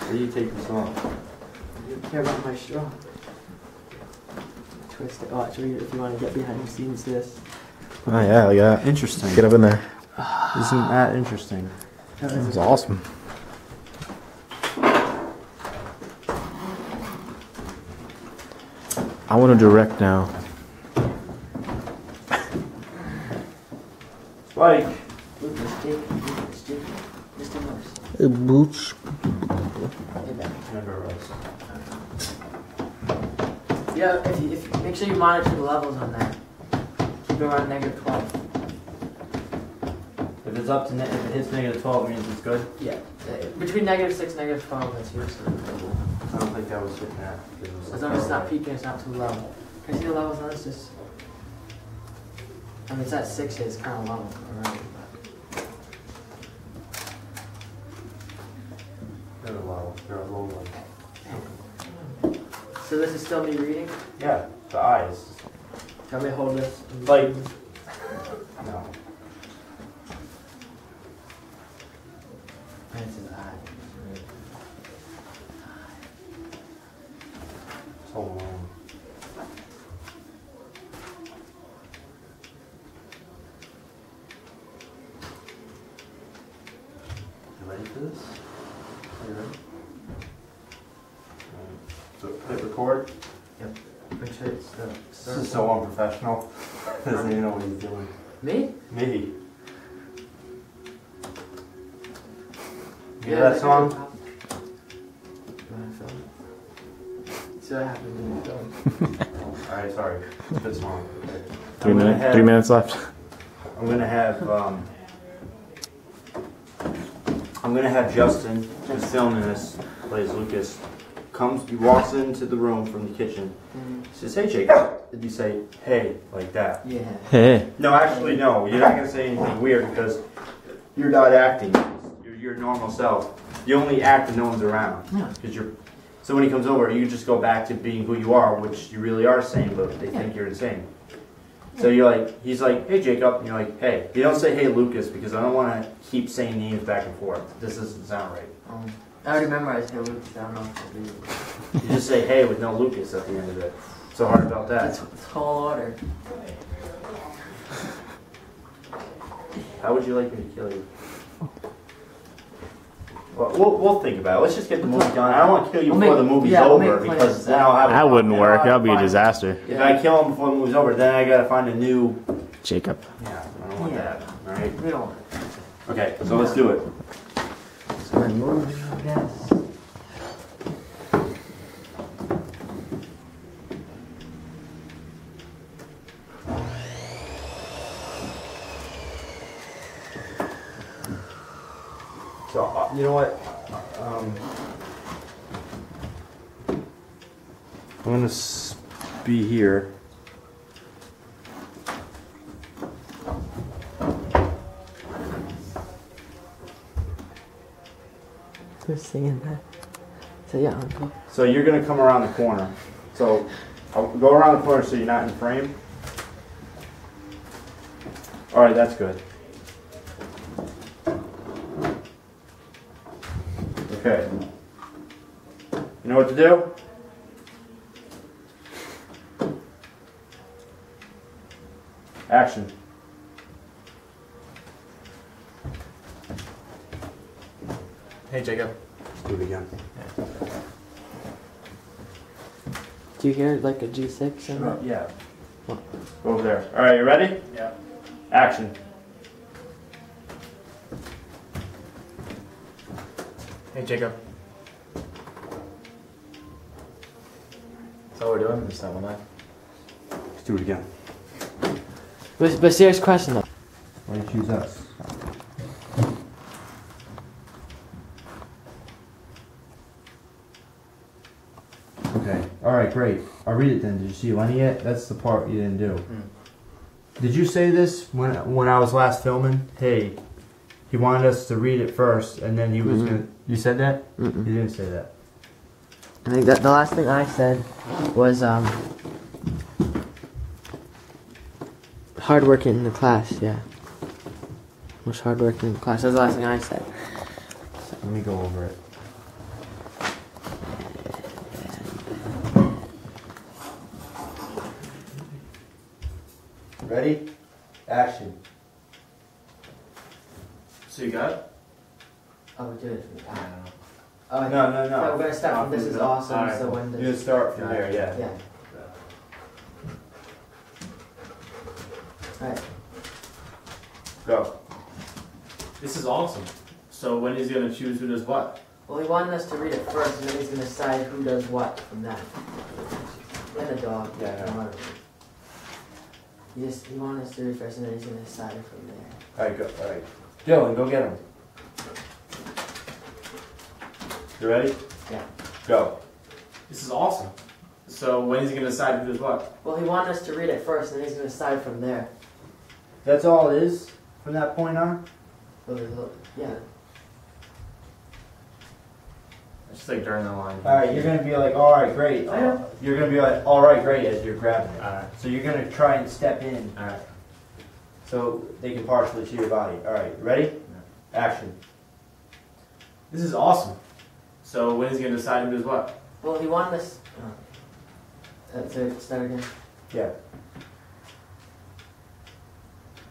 How do you take this off? Here, about my straw. Twist it. Watch, read it if you want to get behind the scenes this. Oh yeah, look at that. Interesting. Get up in there. Isn't that interesting? That was awesome. I want to direct now. Spike. Mr. Morse. Boots. Yeah, if you make sure you monitor the levels on that. Keep it around -12. If it's up to if it hits -12, it means it's good. Yeah, between -6 and -12, that's usually good. I don't think that was hitting that. As long as it's not peaking, it's not too low. Can you see the levels on this? Just, I mean, it's at 6, it's kind of low already. They're low. They're a low one. So this is still me reading? Yeah, the eyes. Tell me to hold this. Like, no. This is eye. So long. You ready for this? Are you ready? So hit record. Yep. Make sure it's the This is so unprofessional. Doesn't even know what he's doing. Me? Me. You hear that song? You want to film it? See what happens when you film. Alright, sorry. Good song. 3 minutes. 3 minutes left. I'm gonna have Justin, who's filming this, plays Lucas, he walks into the room from the kitchen. He says, "Hey, Jacob." Did you say, "Hey," like that? Yeah. Hey. No, actually, no. You're not gonna say anything weird because you're not acting. You're your normal self. You only act when no one's around. Yeah. So when he comes over, you just go back to being who you are, which you really are sane, but they think you're insane. So you're like, he's like, "Hey, Jacob," and you're like, "Hey." You don't say, "Hey, Lucas," because I don't want to keep saying names back and forth. This doesn't sound right. I already memorized Hey Lucas. I don't know if I'll do it. You just say "Hey" with no Lucas at the end of it. So hard about that. It's tall order. How would you like me to kill you? Well, we'll think about it. Let's just get the movie done. I don't want to kill you before the movie's over because then I'll have. That wouldn't work. That'd be a disaster. If I kill him before the movie's over, then I gotta find a new. Jacob. Yeah, I don't want that. All right. We don't want it. Okay, so let's do it. So my movie, I guess. So you know what? I'm gonna be here. We're singing that. So yeah, Uncle. So you're gonna come around the corner. So I'll go around the corner so you're not in frame. All right, that's good. Okay. You know what to do? Action. Hey, Jacob. Let's do it again. Do you hear like a G6 in it? Yeah. Go over there. All right, you ready? Yeah. Action. Hey, Jacob. That's all we're doing this time, am I? Let's do it again. But serious question though. Why do you choose us? Okay. All right, great. I'll read it then. Did you see Lenny yet? That's the part you didn't do. Did you say this when I was last filming? Hey, he wanted us to read it first, and then he was gonna. You said that? You didn't say that. I think that the last thing I said was hard working in the class. Yeah, most hard working in the class. That's the last thing I said. Let me go over it. Ready? Action. So you got it? Oh, we're doing it from the top. know. Oh, No, no, no. No, we're gonna start from this is awesome. Alright. So when You does just start from there, yeah. yeah. Alright. Go. This is awesome. So when is he gonna choose who does what? Well, he wanted us to read it first, and then he's gonna decide who does what from that. And the dog. Yeah, I know. whatever. He wanted us to read first, and then he's gonna decide from there. Alright, go. Alright. Dylan, go get him. You ready? Yeah. Go. This is awesome. So when is he gonna decide who does what? Well, he wanted us to read it first, and then he's gonna decide from there. That's all it is from that point on? So yeah. It's just like during the line. Alright, you're gonna be like, alright, great. I know. You're gonna be like, alright, great, as you're grabbing it. Alright. So you're gonna try and step in Alright. so they can partially see your body. Alright, ready? Action. This is awesome. So when is he gonna decide who does what? Well, he wanted us. So start again. Yeah.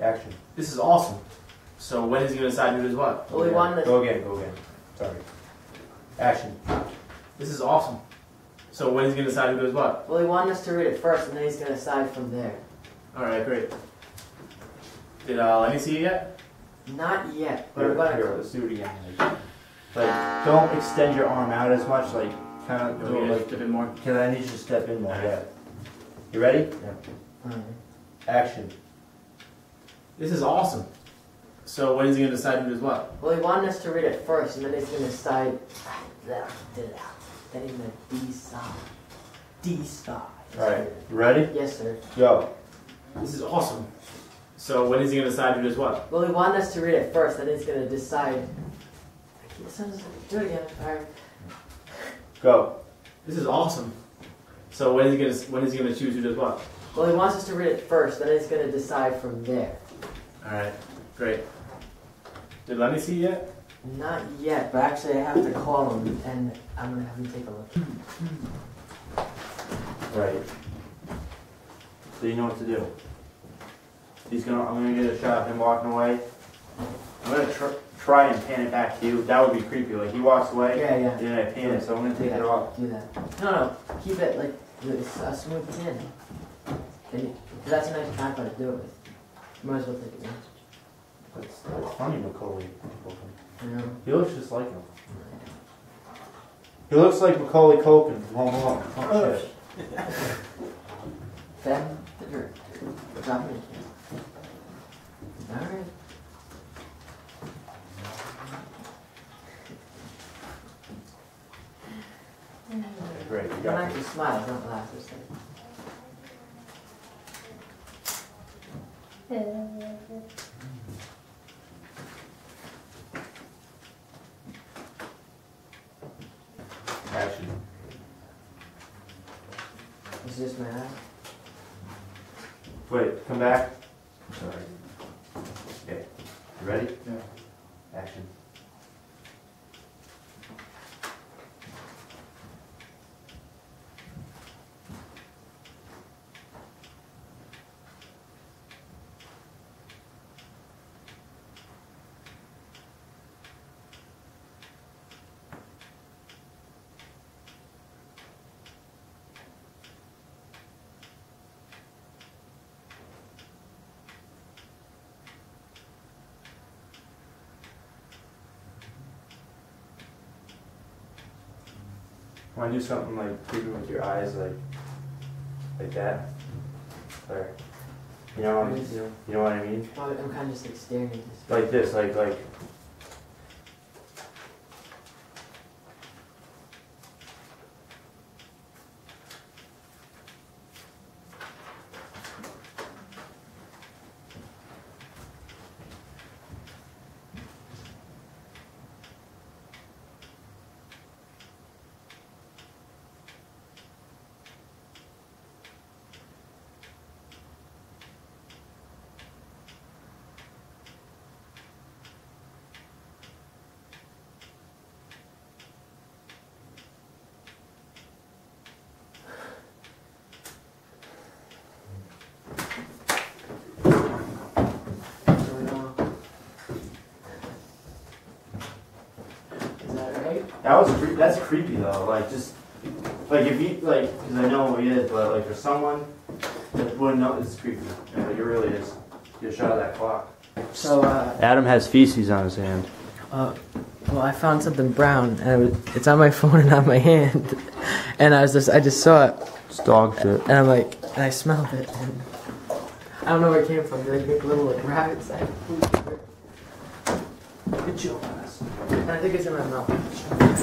Action. This is awesome. So when is he gonna decide who does what? Well, he wanted us. Go again, go again. Sorry. Action. This is awesome. So when is he gonna decide who does what? Well, he wanted us to read it first, and then he's gonna decide from there. Alright, great. Did let me see it yet? Not yet, but Here, I'm gonna. let's do it again. Like, don't extend your arm out as much, like, kind of Do do it we like, dip in more? because I need you to step in more, yeah. You ready? Alright. Action. This is awesome. So when is he gonna decide who does what? Well, he wanted us to read it first, and then he's gonna decide. Then he's gonna decide. Decide. Alright, you ready? Yes, sir. Go. This is awesome. So when is he gonna decide who does what? Well, he wanted us to read it first, then he's gonna decide. Do it again. Alright. Go. This is awesome. So when is he gonna choose who does what? Well, he wants us to read it first, then he's gonna decide from there. Alright, great. Did let me see it yet? Not yet, but actually I have to call him, and I'm gonna have him take a look. Right. So you know what to do. I'm gonna get a shot of him walking away. I'm gonna try and pan it back to you. That would be creepy. Like he walks away, Yeah, yeah. and then I pan it. So I'm gonna take it off. Do that. No, keep it like it's a smooth pin. Because that's a nice tripod to do it with. You might as well take it now. That's funny, Macaulay. You know? He looks just like him. He looks like Macaulay Culkin from Home Alone. Oh, shit. Ben, the director. Drop it in. Alright. Okay, great. You Don't got actually smile, don't laugh or say. Action. It's just my eye. Wait, come back. Sorry. Okay. You ready? Yeah. Action. Want to do something like creepy with your eyes, like that? Or, you know what I mean? Well, I'm kind of just like staring at this. Like this, like. That's creepy though. Like just like if you like, because I know who he is, but like for someone that wouldn't know, it's creepy. Yeah, it really is. Get a shot of that clock. So, Adam has feces on his hand. well, I found something brown, and it's on my phone and on my hand, and I just saw it. It's dog shit. And I'm like, and I smelled it, and I don't know where it came from. They make little like rabbits. Good job, guys. And I think it's in my mouth.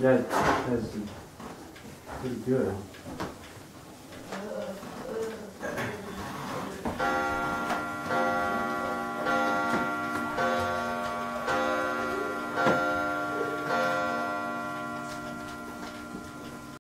That's pretty good.